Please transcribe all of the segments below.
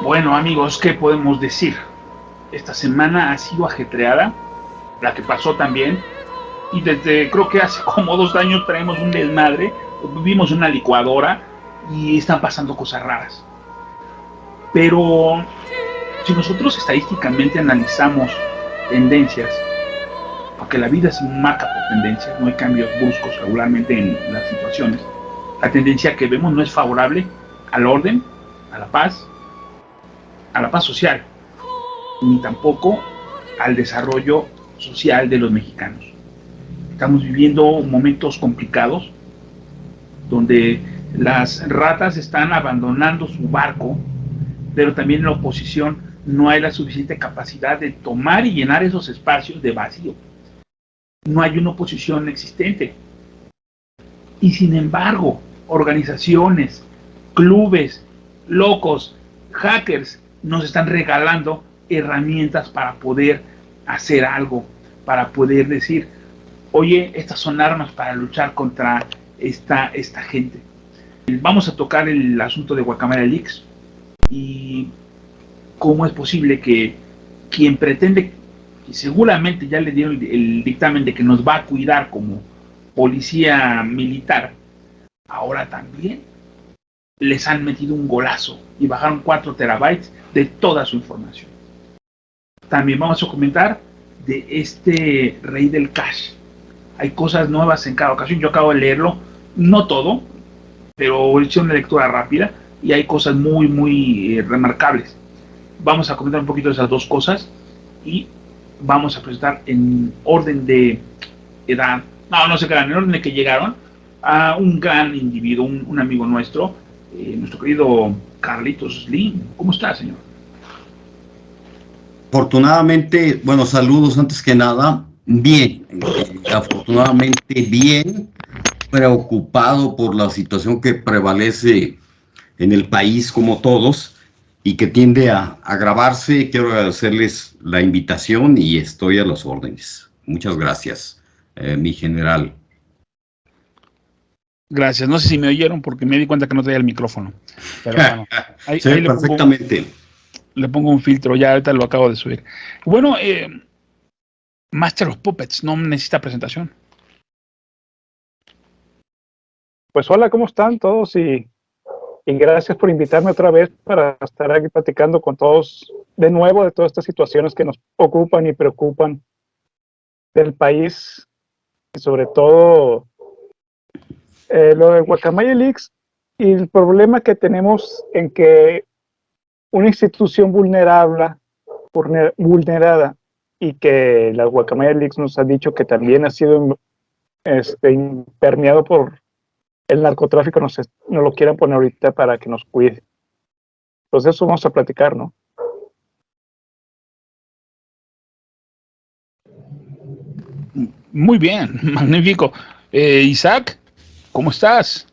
Bueno, amigos, ¿qué podemos decir? Esta semana ha sido ajetreada, la que pasó también, y desde creo que hace como 2 años traemos un desmadre, vivimos una licuadora y están pasando cosas raras. Pero si nosotros estadísticamente analizamos tendencias, porque la vida se marca por tendencias, no hay cambios bruscos regularmente en las situaciones, la tendencia que vemos no es favorable al orden, a la paz, a la paz social, ni tampoco al desarrollo social de los mexicanos. Estamos viviendo momentos complicados donde las ratas están abandonando su barco, pero también en la oposición no hay la suficiente capacidad de tomar y llenar esos espacios de vacío. No hay una oposición existente. Y sin embargo, organizaciones, clubes, locos, hackers nos están regalando herramientas para poder hacer algo, para poder decir, oye, estas son armas para luchar contra esta gente. Vamos a tocar el asunto de Guacamaya Leaks y cómo es posible que quien pretende, y seguramente ya le dieron el dictamen de que nos va a cuidar como policía militar, ahora también les han metido un golazo y bajaron 4 terabytes de toda su información. También vamos a comentar de este rey del cash. Hay cosas nuevas en cada ocasión. Yo acabo de leerlo, no todo, pero hice una lectura rápida y hay cosas muy remarcables. Vamos a comentar un poquito de esas dos cosas y vamos a presentar en orden de edad, no se quedan, en orden de que llegaron a un gran individuo, un amigo nuestro, nuestro querido Carlitos Slim. ¿Cómo está, señor? Afortunadamente, bueno, saludos antes que nada. Bien, afortunadamente bien, preocupado por la situación que prevalece en el país como todos y que tiende a agravarse. Quiero agradecerles la invitación y estoy a las órdenes. Muchas gracias, mi general. Gracias. No sé si me oyeron porque me di cuenta que no traía el micrófono. Pero bueno, ahí perfectamente. Le pongo un filtro, ya ahorita lo acabo de subir. Bueno, Master of Puppets, no necesita presentación. Pues hola, ¿cómo están todos? Y gracias por invitarme otra vez para estar aquí platicando con todos de nuevo de todas estas situaciones que nos ocupan y preocupan del país, y sobre todo lo de Guacamaya Leaks y el problema que tenemos en que una institución vulnerada y que la Guacamaya Leaks nos ha dicho que también ha sido permeado por el narcotráfico, nos lo quieren poner ahorita para que nos cuide. Entonces eso vamos a platicar, ¿no? Muy bien, magnífico. Isaac, ¿cómo estás?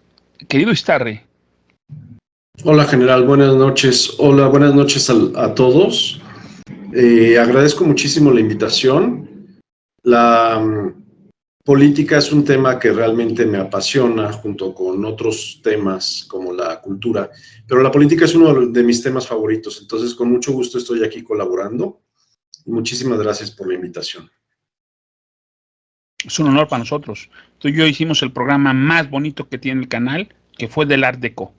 Querido Istarre. Hola, general, buenas noches. Hola, buenas noches a todos. Agradezco muchísimo la invitación. La política es un tema que realmente me apasiona junto con otros temas como la cultura, pero la política es uno de mis temas favoritos, entonces con mucho gusto estoy aquí colaborando. Muchísimas gracias por la invitación. Es un honor para nosotros. Tú y yo hicimos el programa más bonito que tiene el canal, que fue del Art Deco.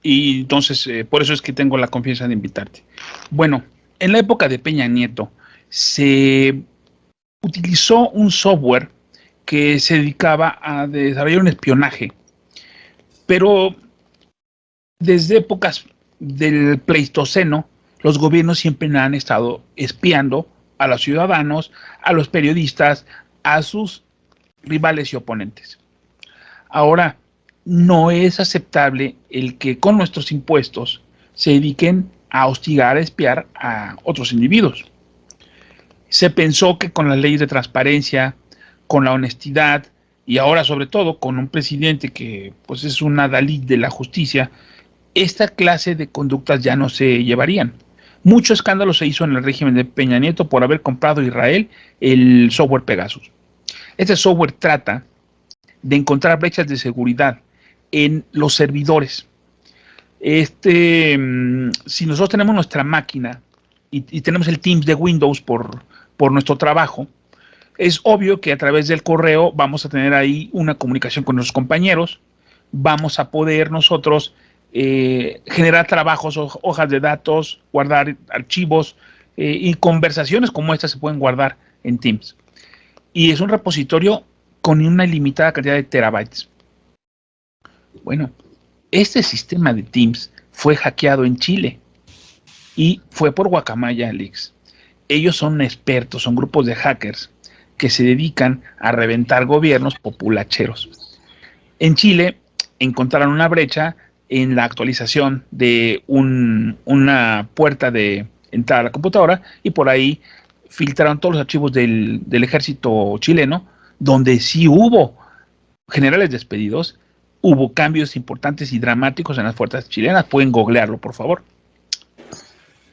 Y entonces, por eso es que tengo la confianza de invitarte. Bueno, en la época de Peña Nieto, se utilizó un software que se dedicaba a desarrollar un espionaje. Pero desde épocas del Pleistoceno, los gobiernos siempre han estado espiando a los ciudadanos, a los periodistas, a sus rivales y oponentes. Ahora, no es aceptable el que con nuestros impuestos se dediquen a hostigar, a espiar a otros individuos. Se pensó que con la ley de transparencia, con la honestidad y ahora sobre todo con un presidente que pues es un adalid de la justicia, esta clase de conductas ya no se llevarían. Mucho escándalo se hizo en el régimen de Peña Nieto por haber comprado a Israel el software Pegasus. Este software trata de encontrar brechas de seguridad en los servidores. Si nosotros tenemos nuestra máquina y tenemos el Teams de Windows por nuestro trabajo, es obvio que a través del correo vamos a tener ahí una comunicación con nuestros compañeros, vamos a poder nosotros generar trabajos, hojas de datos, guardar archivos y conversaciones como estas se pueden guardar en Teams. Y es un repositorio con una ilimitada cantidad de terabytes. Bueno, este sistema de Teams fue hackeado en Chile y fue por Guacamaya Leaks. Ellos son expertos, son grupos de hackers que se dedican a reventar gobiernos populacheros. En Chile encontraron una brecha en la actualización de una puerta de entrada a la computadora y por ahí filtraron todos los archivos del ejército chileno, donde sí hubo generales despedidos, hubo cambios importantes y dramáticos en las fuerzas chilenas. Pueden googlearlo, por favor.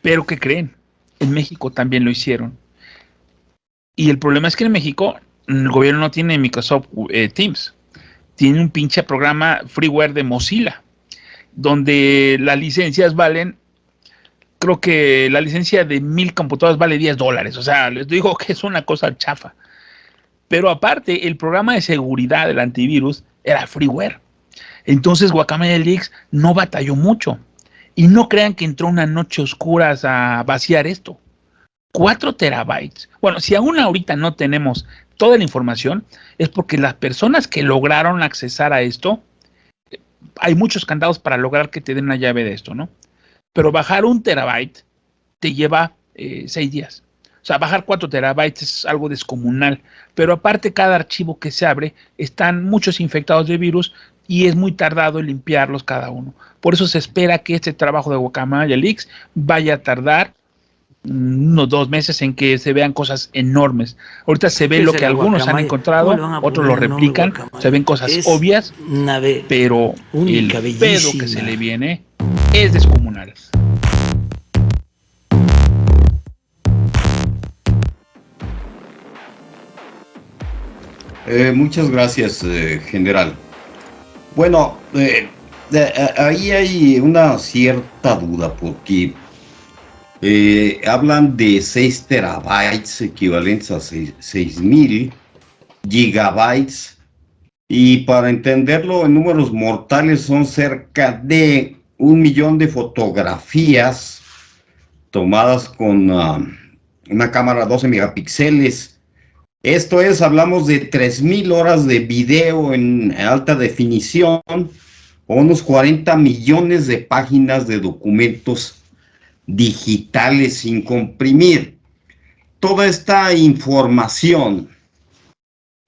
Pero ¿qué creen? En México también lo hicieron. Y el problema es que en México el gobierno no tiene Microsoft Teams. Tiene un pinche programa freeware de Mozilla, donde las licencias valen, creo que la licencia de 1000 computadoras vale $10. O sea, les digo que es una cosa chafa. Pero aparte, el programa de seguridad del antivirus era freeware. Entonces Guacamaya Leaks no batalló mucho. Y no crean que entró una noche oscura a vaciar esto. 4 terabytes. Bueno, si aún ahorita no tenemos toda la información, es porque las personas que lograron accesar a esto, hay muchos candados para lograr que te den una llave de esto, ¿no? Pero bajar 1 terabyte te lleva 6 días. O sea, bajar 4 terabytes es algo descomunal. Pero aparte, cada archivo que se abre, están muchos infectados de virus y es muy tardado en limpiarlos cada uno. Por eso se espera que este trabajo de Guacamaya Leaks vaya a tardar unos 2 meses en que se vean cosas enormes. Ahorita se ve lo que algunos han encontrado, otros lo replican, se ven cosas obvias, pero el pedo que se le viene es descomunal. Muchas gracias, general. Bueno, ahí hay una cierta duda porque hablan de 6 terabytes equivalentes a 6,000 gigabytes y para entenderlo en números mortales son cerca de 1 millón de fotografías tomadas con una cámara 12 megapíxeles. Esto es, hablamos de 3,000 horas de video en alta definición o unos 40 millones de páginas de documentos digitales sin comprimir. Toda esta información,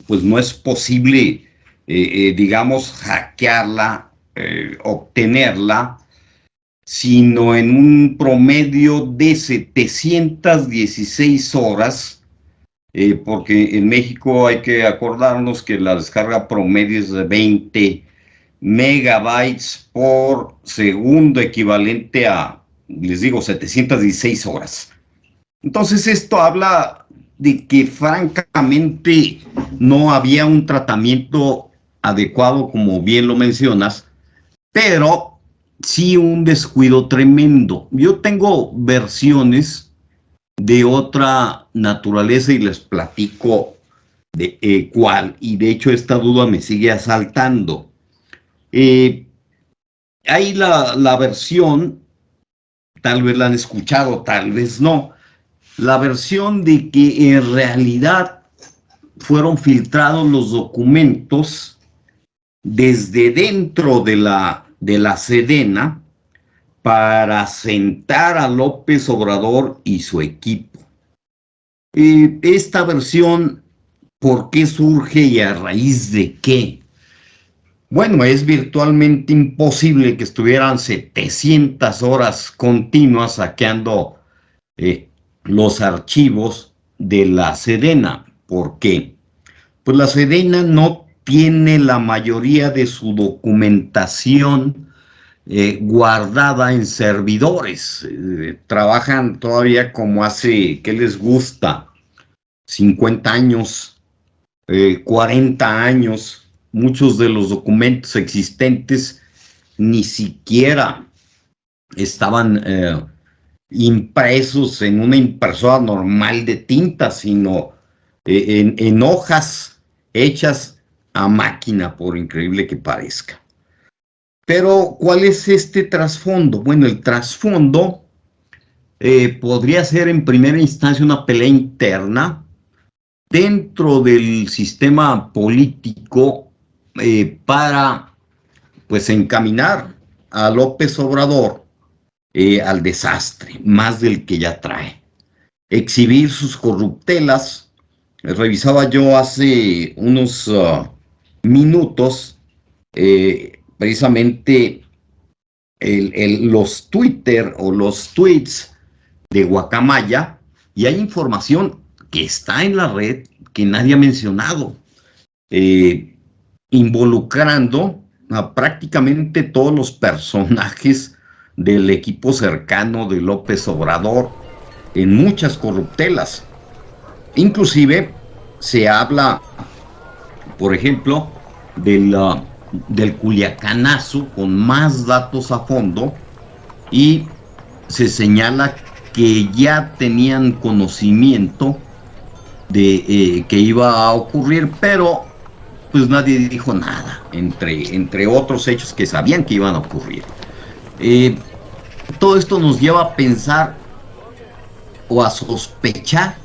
pues no es posible, digamos, hackearla, obtenerla, sino en un promedio de 716 horas, porque en México hay que acordarnos que la descarga promedio es de 20 megabytes por segundo, equivalente a, les digo, 716 horas. Entonces esto habla de que francamente no había un tratamiento adecuado, como bien lo mencionas, pero sí un descuido tremendo. Yo tengo versiones de otra naturaleza y les platico de cuál, y de hecho esta duda me sigue asaltando. Hay la versión, tal vez la han escuchado, tal vez no, la versión de que en realidad fueron filtrados los documentos desde dentro de la Sedena para sentar a López Obrador y su equipo. Esta versión, ¿por qué surge y a raíz de qué? Bueno, es virtualmente imposible que estuvieran 700 horas continuas hackeando los archivos de la Sedena. ¿Por qué? Pues la Sedena no tiene la mayoría de su documentación guardada en servidores. Trabajan todavía como hace, ¿qué les gusta? 50 años, 40 años. Muchos de los documentos existentes ni siquiera estaban impresos en una impresora normal de tinta, sino en hojas hechas a máquina, por increíble que parezca. Pero, ¿cuál es este trasfondo? Bueno, el trasfondo podría ser en primera instancia una pelea interna dentro del sistema político para, pues, encaminar a López Obrador al desastre, más del que ya trae. Exhibir sus corruptelas. Revisaba yo hace unos minutos precisamente los Twitter o los tweets de Guacamaya, y hay información que está en la red que nadie ha mencionado, involucrando a prácticamente todos los personajes del equipo cercano de López Obrador en muchas corruptelas. Inclusive se habla, por ejemplo, del Culiacanazo, con más datos a fondo, y se señala que ya tenían conocimiento de que iba a ocurrir, pero pues nadie dijo nada, entre otros hechos que sabían que iban a ocurrir. Todo esto nos lleva a pensar o a sospechar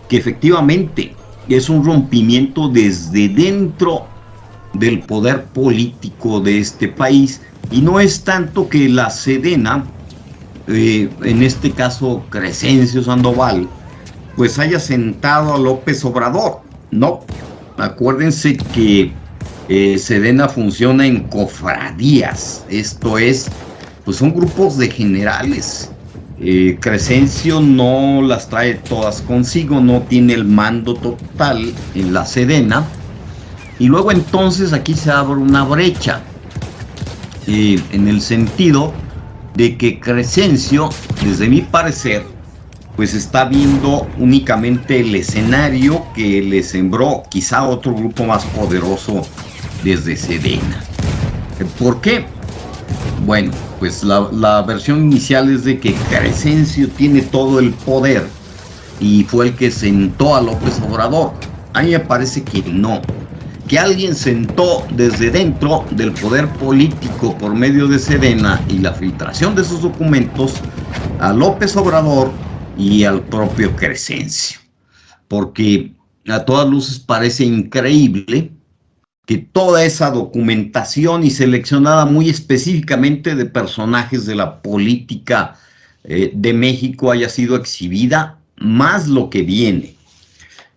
que efectivamente es un rompimiento desde dentro del poder político de este país, y no es tanto que la Sedena, en este caso Crescencio Sandoval, pues haya sentado a López Obrador. No, acuérdense que Sedena funciona en cofradías, esto es, pues son grupos de generales. Crescencio no las trae todas consigo, no tiene el mando total en la Sedena, y luego entonces aquí se abre una brecha, en el sentido de que Crescencio, desde mi parecer, pues está viendo únicamente el escenario que le sembró quizá otro grupo más poderoso desde Sedena. ¿Por qué? Bueno, pues la versión inicial es de que Crescencio tiene todo el poder y fue el que sentó a López Obrador. A mí me parece que no, que alguien sentó desde dentro del poder político por medio de Sedena y la filtración de sus documentos a López Obrador y al propio Crescencio, porque a todas luces parece increíble que toda esa documentación, y seleccionada muy específicamente de personajes de la política de México, haya sido exhibida, más lo que viene.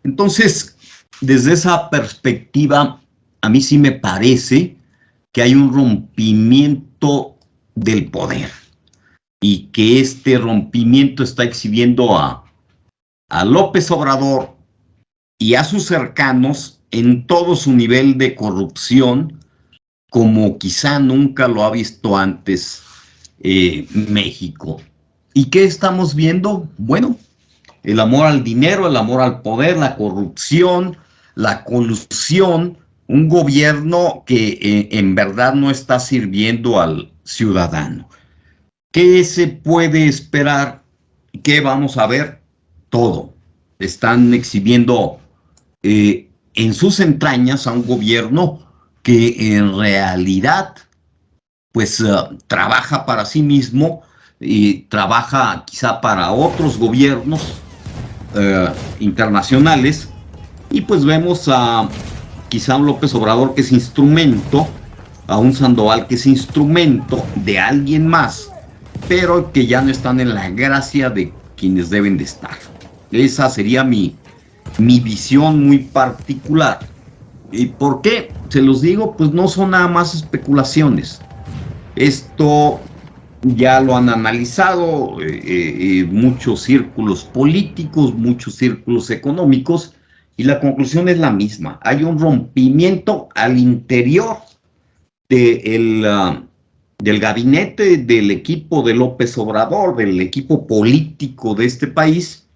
Entonces, desde esa perspectiva, a mí sí me parece que hay un rompimiento del poder, y que este rompimiento está exhibiendo a López Obrador y a sus cercanos en todo su nivel de corrupción, como quizá nunca lo ha visto antes México. ¿Y qué estamos viendo? Bueno, el amor al dinero, el amor al poder, la corrupción, la colusión, un gobierno que en verdad no está sirviendo al ciudadano. ¿Qué se puede esperar? ¿Qué vamos a ver? Todo. Están exhibiendo en sus entrañas a un gobierno que en realidad pues trabaja para sí mismo y trabaja quizá para otros gobiernos internacionales, y pues vemos a quizá un López Obrador que es instrumento, a un Sandoval que es instrumento de alguien más, pero que ya no están en la gracia de quienes deben de estar. Esa sería mi visión muy particular. ¿Y por qué? Se los digo, pues no son nada más especulaciones. Esto ya lo han analizado muchos círculos políticos, muchos círculos económicos, y la conclusión es la misma. Hay un rompimiento al interior del gabinete, del equipo de López Obrador, del equipo político de este país,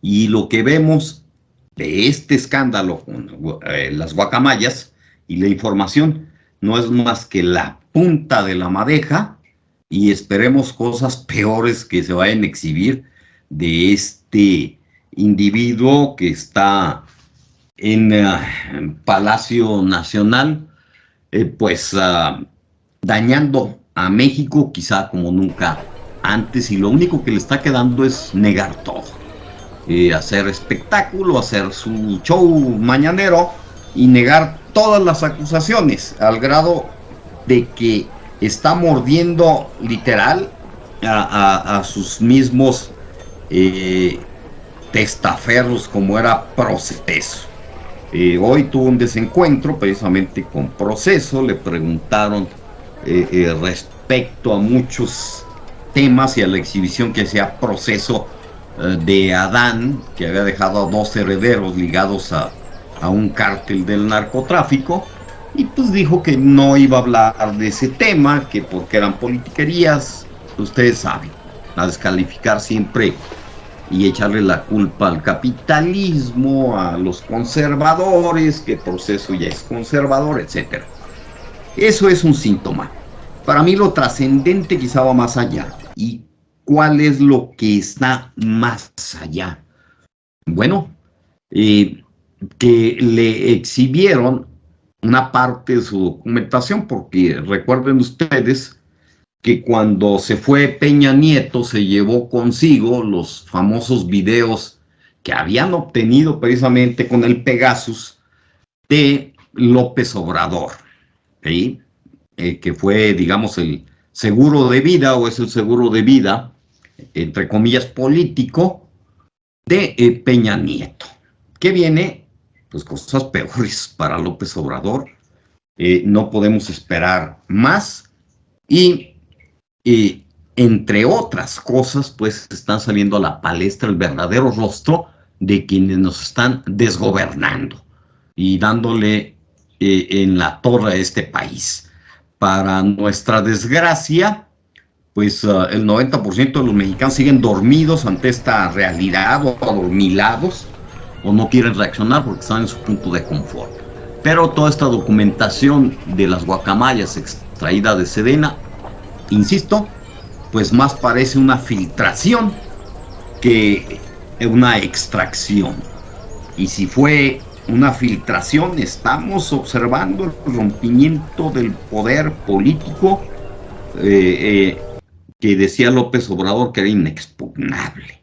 y lo que vemos de este escándalo con las guacamayas y la información no es más que la punta de la madeja, y esperemos cosas peores que se vayan a exhibir de este individuo que está en Palacio Nacional, dañando a México quizá como nunca antes, y lo único que le está quedando es negar todo, hacer espectáculo, hacer su show mañanero y negar todas las acusaciones, al grado de que está mordiendo literal a sus mismos testaferros, como era Proceso. Hoy tuvo un desencuentro precisamente con Proceso, le preguntaron respecto a muchos temas y a la exhibición que hacía Proceso de Adán, que había dejado a 2 herederos ligados a un cártel del narcotráfico, y pues dijo que no iba a hablar de ese tema, que porque eran politiquerías, ustedes saben, a descalificar siempre y echarle la culpa al capitalismo, a los conservadores, que Proceso ya es conservador, etc. Eso es un síntoma. Para mí lo trascendente quizá va más allá. ¿Y cuál es lo que está más allá? Bueno, que le exhibieron una parte de su documentación, porque recuerden ustedes que cuando se fue Peña Nieto se llevó consigo los famosos videos que habían obtenido precisamente con el Pegasus de López Obrador, ¿sí? Que fue, digamos, el seguro de vida, o es el seguro de vida, entre comillas, político de Peña Nieto. ¿Qué viene? Pues cosas peores para López Obrador. No podemos esperar más, y entre otras cosas, pues están saliendo a la palestra el verdadero rostro de quienes nos están desgobernando y dándole en la torre a este país. Para nuestra desgracia, pues el 90% de los mexicanos siguen dormidos ante esta realidad, o adormilados, o no quieren reaccionar porque están en su punto de confort. Pero toda esta documentación de las guacamayas extraída de Sedena, insisto, pues más parece una filtración que una extracción. Y si fue una filtración, estamos observando el rompimiento del poder político que decía López Obrador que era inexpugnable.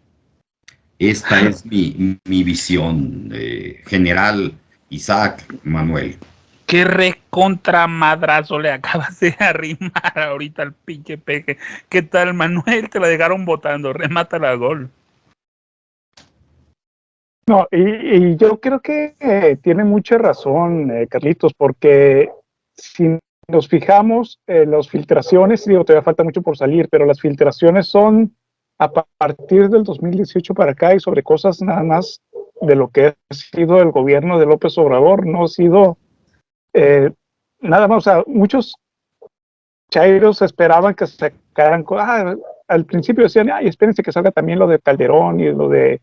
Esta es mi visión, general Isaac Manuel. Qué recontra madrazo le acabas de arrimar ahorita al pinche peje. ¿Qué tal, Manuel? Te la dejaron votando. Remátala a gol. No, y yo creo que tiene mucha razón, Carlitos, porque si nos fijamos, las filtraciones, digo, todavía falta mucho por salir, pero las filtraciones son a partir del 2018 para acá, y sobre cosas nada más de lo que ha sido el gobierno de López Obrador. No ha sido nada más. O sea, muchos chairos esperaban que sacaran, al principio decían, ay, espérense que salga también lo de Calderón y lo de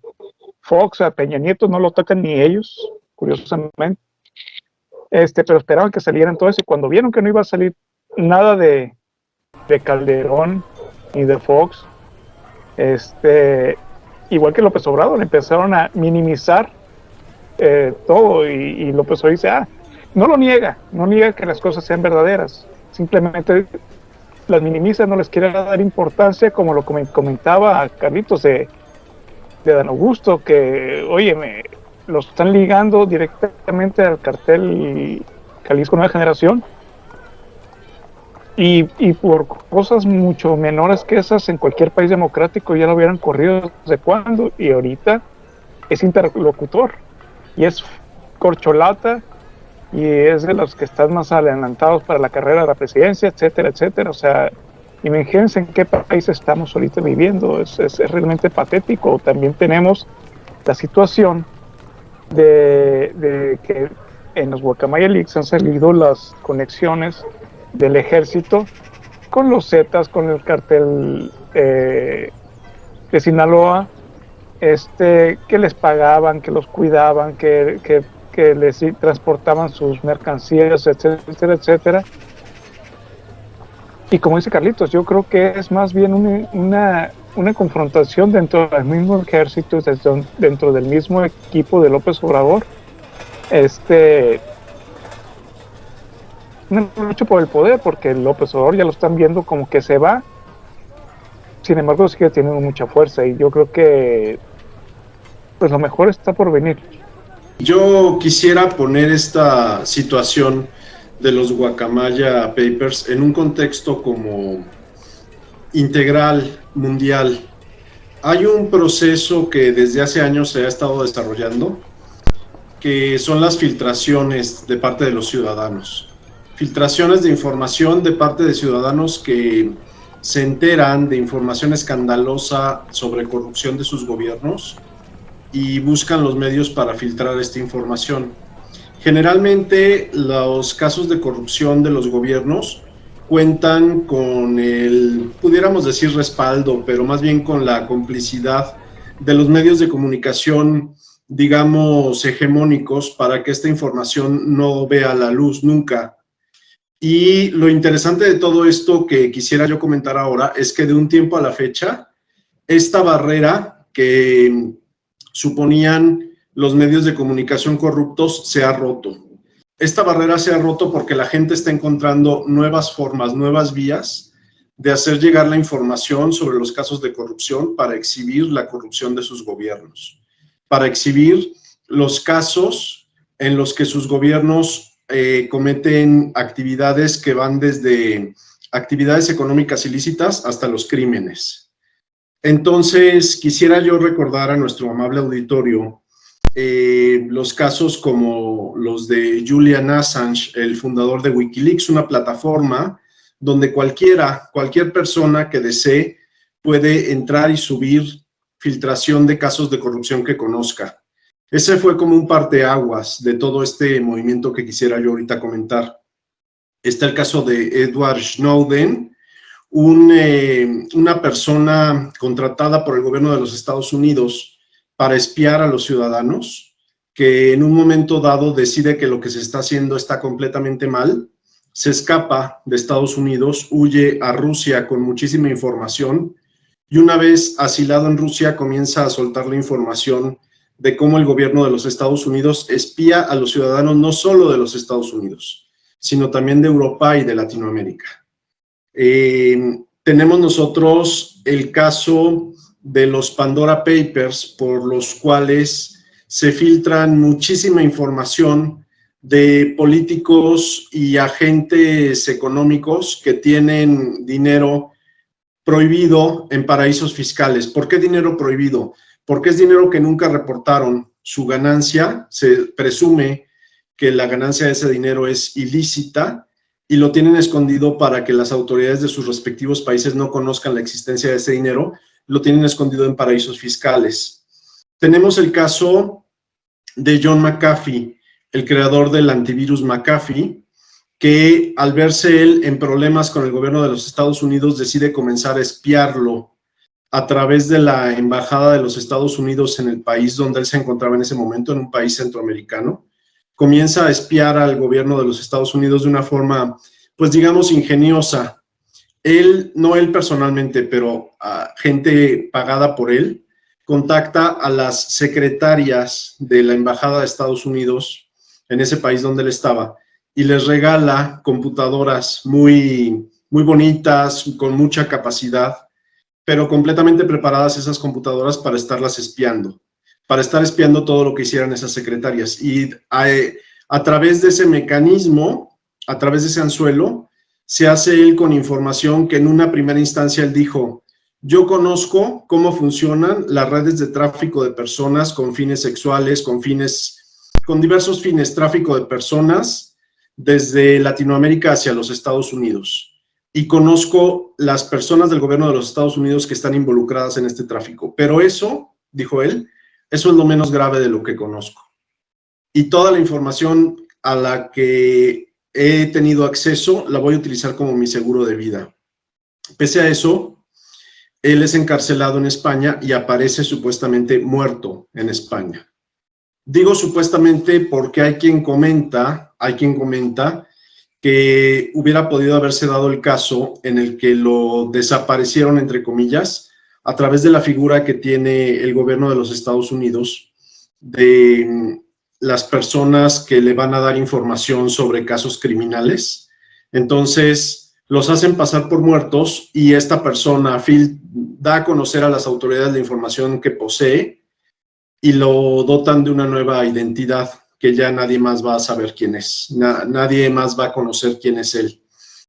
Fox. A Peña Nieto no lo tocan ni ellos, curiosamente, pero esperaban que salieran todo eso, y cuando vieron que no iba a salir nada de Calderón ni de Fox, igual que López Obrador, empezaron a minimizar todo, y López Obrador dice, no niega que las cosas sean verdaderas, simplemente las minimiza, no les quiere dar importancia, como lo comentaba Carlitos de Dan Augusto, que, oye, lo están ligando directamente al cartel Jalisco Nueva Generación, y por cosas mucho menores que esas en cualquier país democrático ya lo hubieran corrido desde cuándo, y ahorita es interlocutor y es corcholata y es de los que están más adelantados para la carrera de la presidencia, etcétera, etcétera. O sea, imagínense en qué país estamos ahorita viviendo. Es realmente patético. También tenemos la situación de que en los Guacamaya Leaks han salido las conexiones del ejército con los Zetas, con el cartel de Sinaloa, que les pagaban, que los cuidaban, que les transportaban sus mercancías, etcétera, etcétera. Y como dice Carlitos, yo creo que es más bien una confrontación dentro del mismo ejército, dentro del mismo equipo de López Obrador. Una lucha por el poder, porque López Obrador ya lo están viendo como que se va. Sin embargo, sigue teniendo mucha fuerza y yo creo que pues lo mejor está por venir. Yo quisiera poner esta situación de los Guacamaya Papers en un contexto como integral, mundial. Hay un proceso que desde hace años se ha estado desarrollando, que son las filtraciones de parte de los ciudadanos. Filtraciones de información de parte de ciudadanos que se enteran de información escandalosa sobre corrupción de sus gobiernos y buscan los medios para filtrar esta información. Generalmente los casos de corrupción de los gobiernos cuentan con el, pudiéramos decir, respaldo, pero más bien con la complicidad de los medios de comunicación, digamos, hegemónicos, para que esta información no vea la luz nunca. Y lo interesante de todo esto que quisiera yo comentar ahora es que de un tiempo a la fecha, esta barrera que suponían los medios de comunicación corruptos se ha roto. Esta barrera se ha roto porque la gente está encontrando nuevas formas, nuevas vías de hacer llegar la información sobre los casos de corrupción para exhibir la corrupción de sus gobiernos, para exhibir los casos en los que sus gobiernos cometen actividades que van desde actividades económicas ilícitas hasta los crímenes. Entonces, quisiera yo recordar a nuestro amable auditorio los casos como los de Julian Assange, el fundador de Wikileaks, una plataforma donde cualquier persona que desee puede entrar y subir filtración de casos de corrupción que conozca. Ese fue como un parteaguas de todo este movimiento que quisiera yo ahorita comentar. Está el caso de Edward Snowden, una persona contratada por el gobierno de los Estados Unidos para espiar a los ciudadanos, que en un momento dado decide que lo que se está haciendo está completamente mal, se escapa de Estados Unidos, huye a Rusia con muchísima información y una vez asilado en Rusia comienza a soltar la información de cómo el gobierno de los Estados Unidos espía a los ciudadanos no solo de los Estados Unidos, sino también de Europa y de Latinoamérica. Tenemos nosotros el caso de los Pandora Papers, por los cuales se filtran muchísima información de políticos y agentes económicos que tienen dinero prohibido en paraísos fiscales. ¿Por qué dinero prohibido? Porque es dinero que nunca reportaron su ganancia, se presume que la ganancia de ese dinero es ilícita y lo tienen escondido para que las autoridades de sus respectivos países no conozcan la existencia de ese dinero, lo tienen escondido en paraísos fiscales. Tenemos el caso de John McAfee, el creador del antivirus McAfee, que al verse él en problemas con el gobierno de los Estados Unidos decide comenzar a espiarlo a través de la embajada de los Estados Unidos en el país donde él se encontraba en ese momento, en un país centroamericano. Comienza a espiar al gobierno de los Estados Unidos de una forma, pues digamos, ingeniosa. Él, no él personalmente, pero gente pagada por él, contacta a las secretarias de la embajada de Estados Unidos en ese país donde él estaba y les regala computadoras muy, muy bonitas, con mucha capacidad, pero completamente preparadas esas computadoras para estarlas espiando, para estar espiando todo lo que hicieran esas secretarias. Y a través de ese mecanismo, a través de ese anzuelo, se hace él con información que en una primera instancia él dijo: yo conozco cómo funcionan las redes de tráfico de personas con fines sexuales, con diversos fines, tráfico de personas desde Latinoamérica hacia los Estados Unidos. Y conozco las personas del gobierno de los Estados Unidos que están involucradas en este tráfico. Pero eso, dijo él, eso es lo menos grave de lo que conozco. Y toda la información a la que he tenido acceso la voy a utilizar como mi seguro de vida. Pese a eso, él es encarcelado en España y aparece supuestamente muerto en España. Digo supuestamente porque hay quien comenta que hubiera podido haberse dado el caso en el que lo desaparecieron, entre comillas, a través de la figura que tiene el gobierno de los Estados Unidos de las personas que le van a dar información sobre casos criminales. Entonces, los hacen pasar por muertos y esta persona, Phil, da a conocer a las autoridades la información que posee y lo dotan de una nueva identidad que ya nadie más va a saber quién es, nadie más va a conocer quién es él.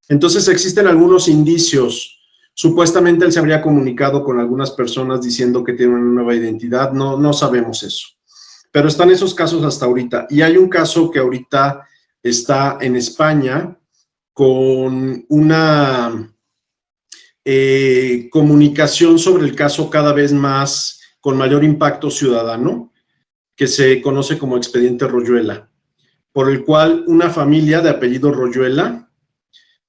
Entonces existen algunos indicios. Supuestamente él se habría comunicado con algunas personas diciendo que tiene una nueva identidad, no sabemos eso. Pero están esos casos hasta ahorita. Y hay un caso que ahorita está en España con una comunicación sobre el caso cada vez más con mayor impacto ciudadano, que se conoce como Expediente Royuela, por el cual una familia de apellido Royuela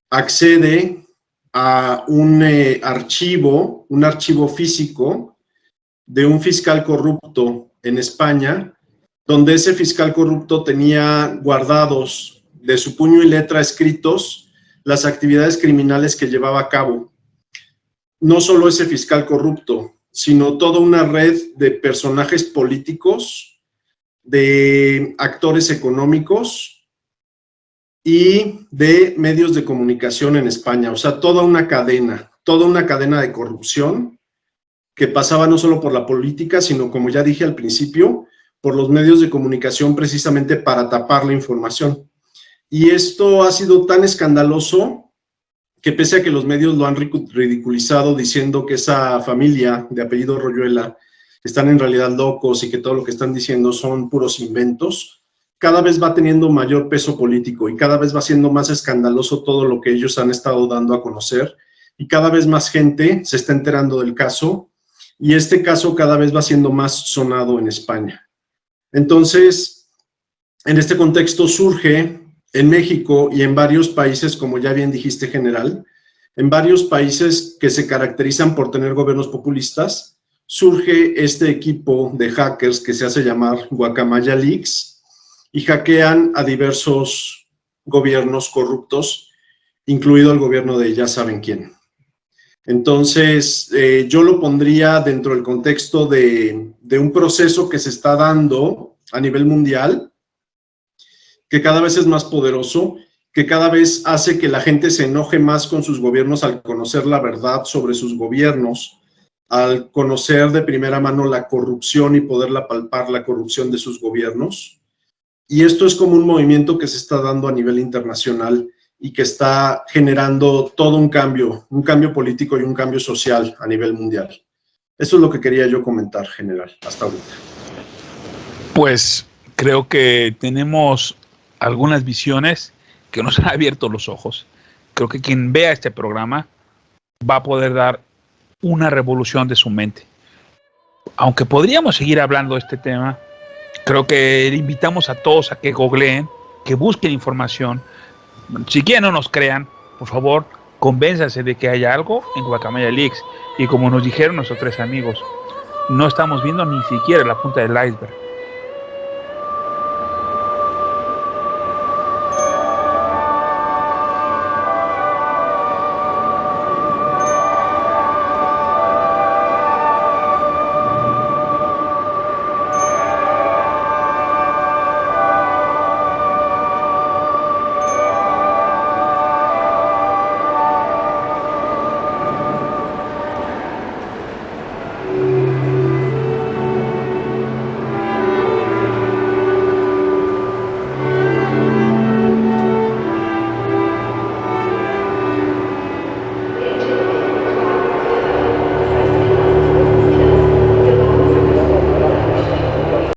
accede a un archivo físico de un fiscal corrupto en España, donde ese fiscal corrupto tenía guardados de su puño y letra escritos las actividades criminales que llevaba a cabo. No solo ese fiscal corrupto, sino toda una red de personajes políticos, de actores económicos y de medios de comunicación en España. O sea, toda una cadena de corrupción que pasaba no solo por la política, sino, como ya dije al principio, por los medios de comunicación precisamente para tapar la información. Y esto ha sido tan escandaloso que pese a que los medios lo han ridiculizado diciendo que esa familia de apellido Royuela están en realidad locos y que todo lo que están diciendo son puros inventos, cada vez va teniendo mayor peso político y cada vez va siendo más escandaloso todo lo que ellos han estado dando a conocer y cada vez más gente se está enterando del caso y este caso cada vez va siendo más sonado en España. Entonces, en este contexto surge en México y en varios países, como ya bien dijiste, general, en varios países que se caracterizan por tener gobiernos populistas, surge este equipo de hackers que se hace llamar Guacamaya Leaks y hackean a diversos gobiernos corruptos, incluido el gobierno de ya saben quién. Entonces, yo lo pondría dentro del contexto de un proceso que se está dando a nivel mundial, que cada vez es más poderoso, que cada vez hace que la gente se enoje más con sus gobiernos al conocer la verdad sobre sus gobiernos, al conocer de primera mano la corrupción y poderla palpar, la corrupción de sus gobiernos. Y esto es como un movimiento que se está dando a nivel internacional y que está generando todo un cambio político y un cambio social a nivel mundial. Eso es lo que quería yo comentar, general, hasta ahorita. Pues creo que tenemos algunas visiones que nos han abierto los ojos. Creo que quien vea este programa va a poder dar una revolución de su mente. Aunque podríamos seguir hablando de este tema, creo que le invitamos a todos a que googleen, que busquen información. Si quieren no nos crean, por favor, convénzanse de que hay algo en Guacamaya Leaks. Y como nos dijeron nuestros tres amigos, no estamos viendo ni siquiera la punta del iceberg.